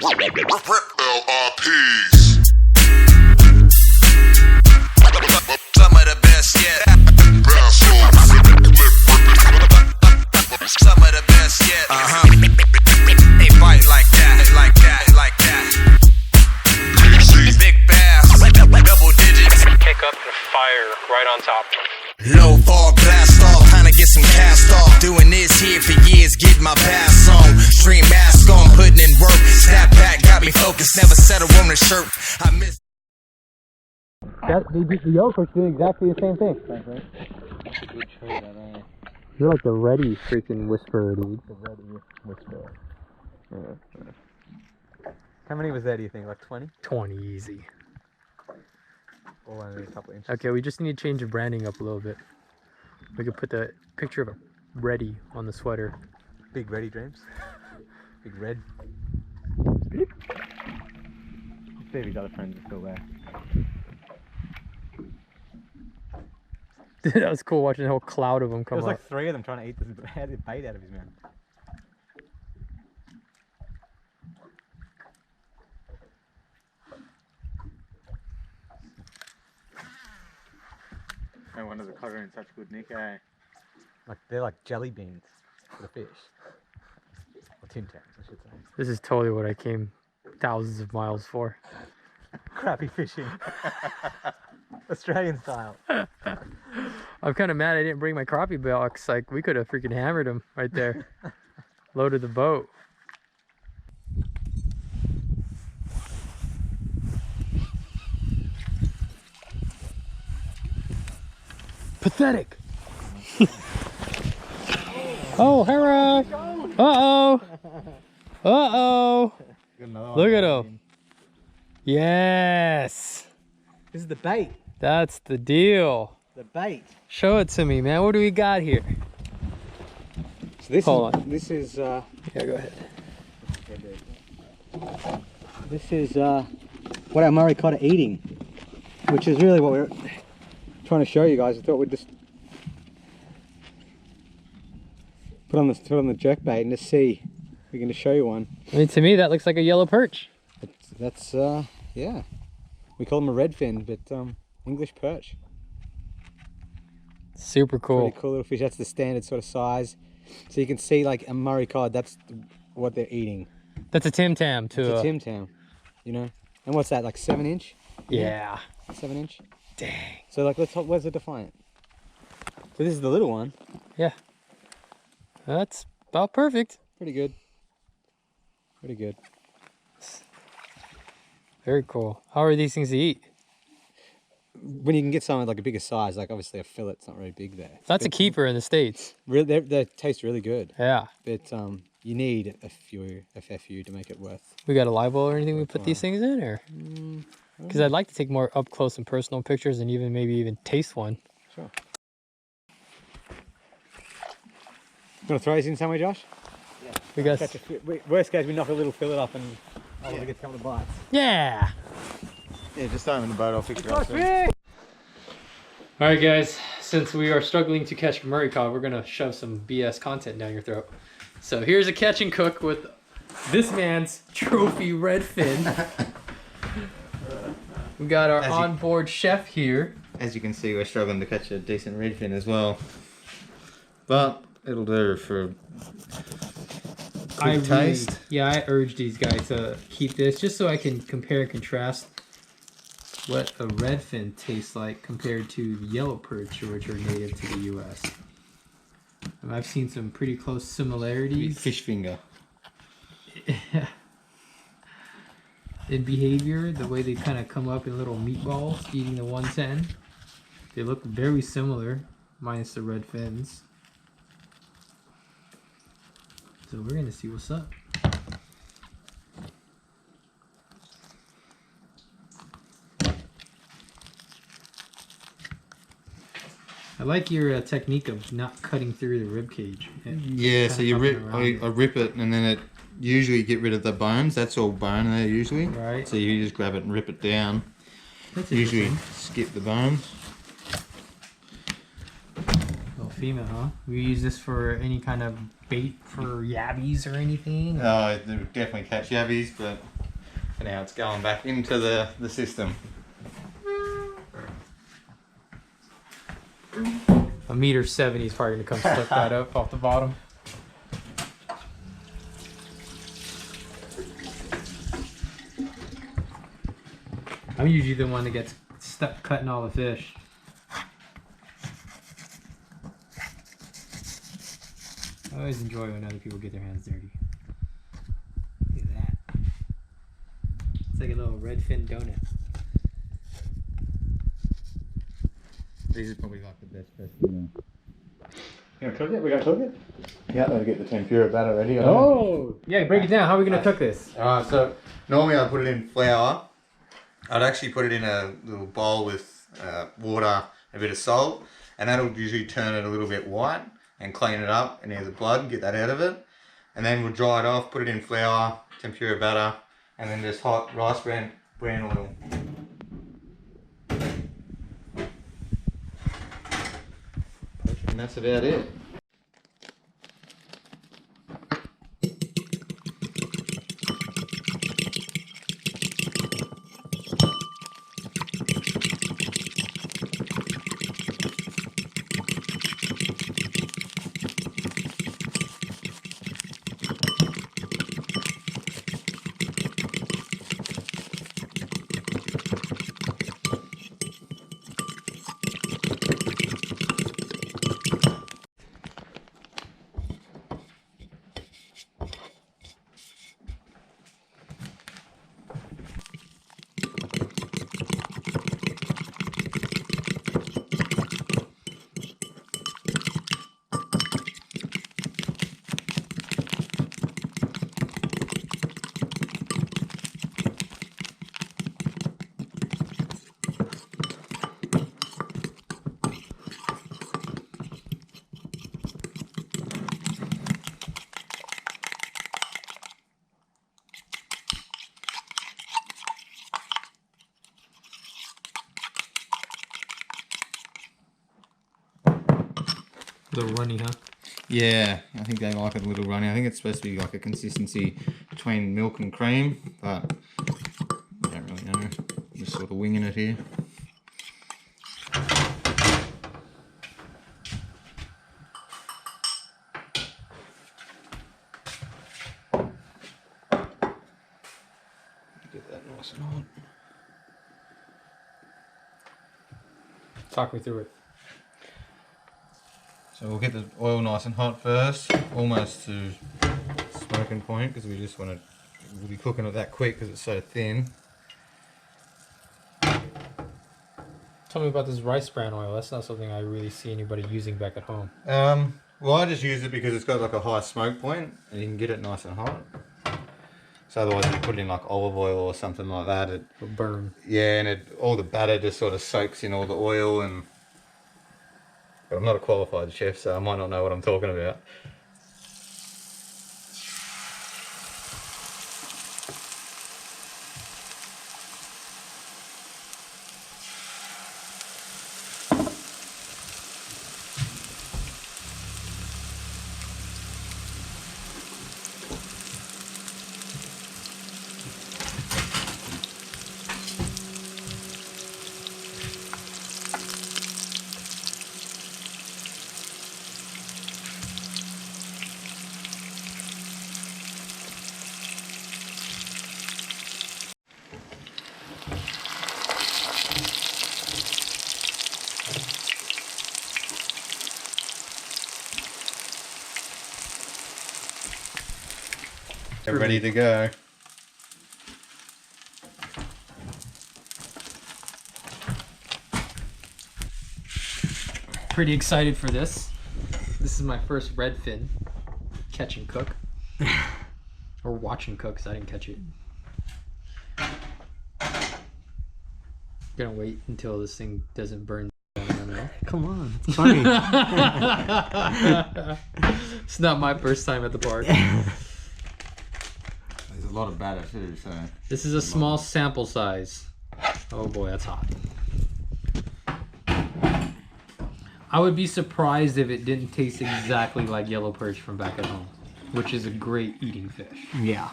LRPs. Some of the best yet. Some of the best yet. They bite like that, like that, like that. Big bass, double digits. Kick up the fire right on top. Low fog, blast off, trying to get some cast off. Doing this here for years, get my pass on. Stream mask on, putting in work. Snap back, got me focused, never settle on the shirt. I miss. The yellow perch doing exactly the same thing. You're like the Reddies freaking whisperer, dude. The Reddies whisperer. How many was that, do you think? Like 20? 20 easy. Or only a couple inches? Okay, we just need to change the branding up a little bit. We could put the picture of a Reddy on the sweater. Big Reddy dreams? Big red? See if his other friends are still there. That was cool watching the whole cloud of them come up. There was like 3 of them trying to eat this bait out of his mouth. No wonder the caught in such good nick, eh? Like they're like jelly beans for the fish. Or Tim Tams, I should say. This is totally what I came thousands of miles for. Crappie fishing. Australian style. I'm kind of mad I didn't bring my crappie box. Like, we could have freaking hammered them right there. Loaded the boat. Pathetic. Oh, Hera! Uh-oh! Uh-oh! Look at him. Yes! This is the bait. That's the deal. The bait. Show it to me, man. What do we got here? So this Hold on. This is Yeah, go ahead. This is what our Murray cod are eating, which is really what we're trying to show you guys. I thought we'd just put on the jerkbait and just see if we can just show you one. I mean, to me, that looks like a yellow perch. That's yeah. We call them a redfin, but English perch. Super cool. Pretty cool little fish. That's the standard sort of size. So you can see like a Murray cod. That's what they're eating. That's a Tim Tam too. It's a Tim Tam, you know. And what's that? Like 7 inch? Yeah. 7 inch. Dang. So like, where's the defiant? So this is the little one. Yeah. That's about perfect. Pretty good. Pretty good. Very cool. How are these things to eat? When you can get something like a bigger size, like obviously a fillet's not really big there. That's a keeper in the States. Really, they taste really good. Yeah. But you need a few to make it worth. We got a live well or anything we put these things in, or? Because I'd like to take more up close and personal pictures and maybe even taste one. Sure. You want to throw these in somewhere, Josh? Yeah. We got. Worst case, we knock a little fillet up and we get a couple of bites. Yeah. Yeah, just throw them in the boat. I'll fix it up soon. All right, guys. Since we are struggling to catch Murray cod, we're gonna shove some BS content down your throat. So here's a catch and cook with this man's trophy redfin. We got our onboard chef here. As you can see, we're struggling to catch a decent redfin as well, but it'll do for good taste. I urge these guys to keep this just so I can compare and contrast what a redfin tastes like compared to the yellow perch, which are native to the U.S. And I've seen some pretty close similarities. Fish finger. In behavior, the way they kind of come up in little meatballs eating the 110. They look very similar, minus the red fins. So we're gonna see what's up. I like your technique of not cutting through the rib cage. Yeah, so you rip, I rip it, and then it usually get rid of the bones. That's all bone there usually. Right. So you just grab it and rip it down. That's usually skip the bones. Little female, huh? We use this for any kind of bait for yabbies or anything? They would definitely catch yabbies, but And now it's going back into the system. A meter 70 is probably gonna come slip that up off the bottom. I'm usually the one that gets stuck cutting all the fish. I always enjoy when other people get their hands dirty. Look at that. It's like a little Redfin donut. These are probably like the best fish. You gonna cook it? We gonna cook it? Yeah, I'll get the tempura batter ready. Oh! Yeah, break it down. How are we gonna cook this? So normally I put it in flour. I'd actually put it in a little bowl with water, a bit of salt, and that'll usually turn it a little bit white and clean it up, any of the blood, get that out of it. And then we'll dry it off, put it in flour, tempura batter, and then just hot rice bran oil. And that's about it. A little runny, huh? Yeah, I think they like it a little runny. I think it's supposed to be like a consistency between milk and cream, but I don't really know. Just sort of winging it here. Get that nice and hot. Talk me through it. So we'll get the oil nice and hot first, almost to smoking point, because we just want to, we'll be cooking it that quick because it's so thin. Tell me about this rice bran oil. That's not something I really see anybody using back at home. Well, I just use it because it's got like a high smoke point and you can get it nice and hot. So otherwise you put it in like olive oil or something like that, It'll burn. yeah, and all the batter just sort of soaks in all the oil. And but I'm not a qualified chef, so I might not know what I'm talking about. They're ready to go. Pretty excited for this. This is my first redfin catch and cook. Or watch and cook, because I didn't catch it. Gonna wait until this thing doesn't burn down in my mouth. Come on, it's funny. It's not my first time at the park. There's a lot of batter too, so. This is a small sample size. Oh boy, that's hot. I would be surprised if it didn't taste exactly like yellow perch from back at home, which is a great eating fish. Yeah.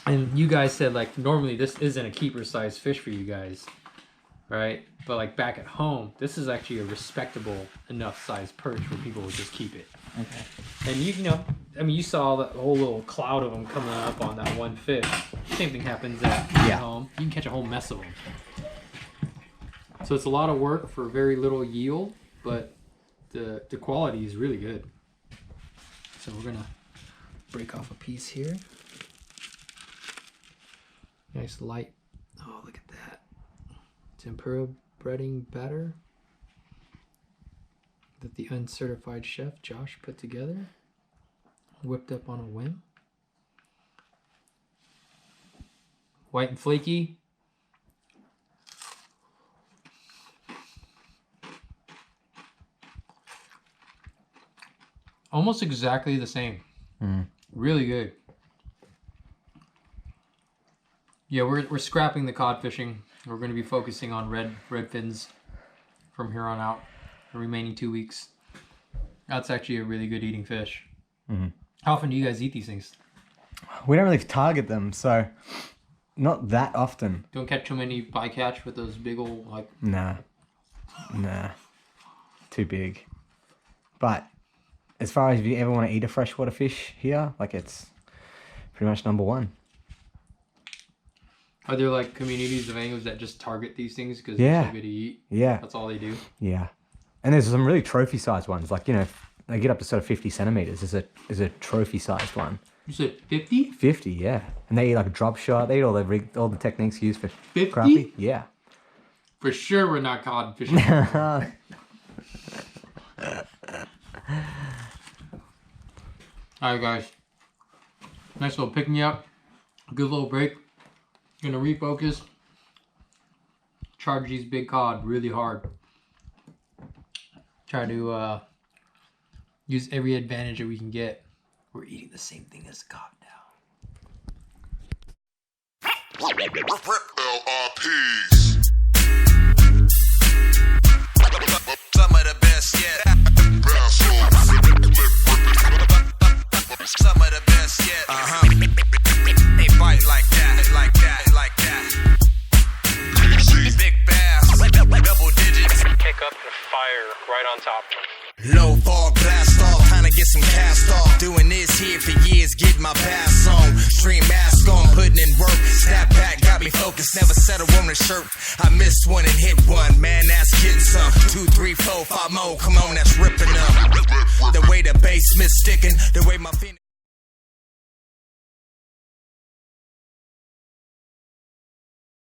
And you guys said like normally this isn't a keeper size fish for you guys, right? But like back at home, this is actually a respectable enough size perch where people would just keep it. Okay. And you know, I mean, you saw the whole little cloud of them coming up on that one fish. Same thing happens at home. You can catch a whole mess of them. So it's a lot of work for very little yield, but the quality is really good. So we're gonna break off a piece here. Nice light. Oh, look at that. Tempura breading batter that the uncertified chef Josh put together. Whipped up on a whim. White and flaky. Almost exactly the same. Really good. Yeah, we're scrapping the cod fishing. We're going to be focusing on red fins from here on out. The remaining 2 weeks. That's actually a really good eating fish. How often do you guys eat these things? We don't really target them, so not that often. Don't catch too many bycatch with those big old like. Nah, too big. But as far as if you ever want to eat a freshwater fish here, like it's pretty much number one. Are there like communities of anglers that just target these things because Yeah. they're so good to eat? Yeah. That's all they do? Yeah. And there's some really trophy sized ones, like, you know, they get up to sort of 50 centimeters. Is a trophy sized one. You said 50? 50, yeah. And they eat like a drop shot. They eat all the techniques used for 50? crappie. Yeah. For sure we're not cod fishing. Alright guys. Nice little pick me up. Good little break. Gonna refocus. Charge these big cod really hard. Try to use every advantage that we can get. We're eating the same thing as cod now. LRPs. Some of the best yet. Some of the best yet. They bite like that, like that, like that. Big bass, double digits. Pick up the fire right on top. Low fog, blast off, time to get some cast off. Doing this here for years, get my bass on. Stream mask on, putting in work. Snap back, got me focused, never settle on a shirt. I missed one and hit one, man, that's getting some. 2, 3, 4, 5 more, come on, that's ripping up. The way the bass sticking, the way my fin.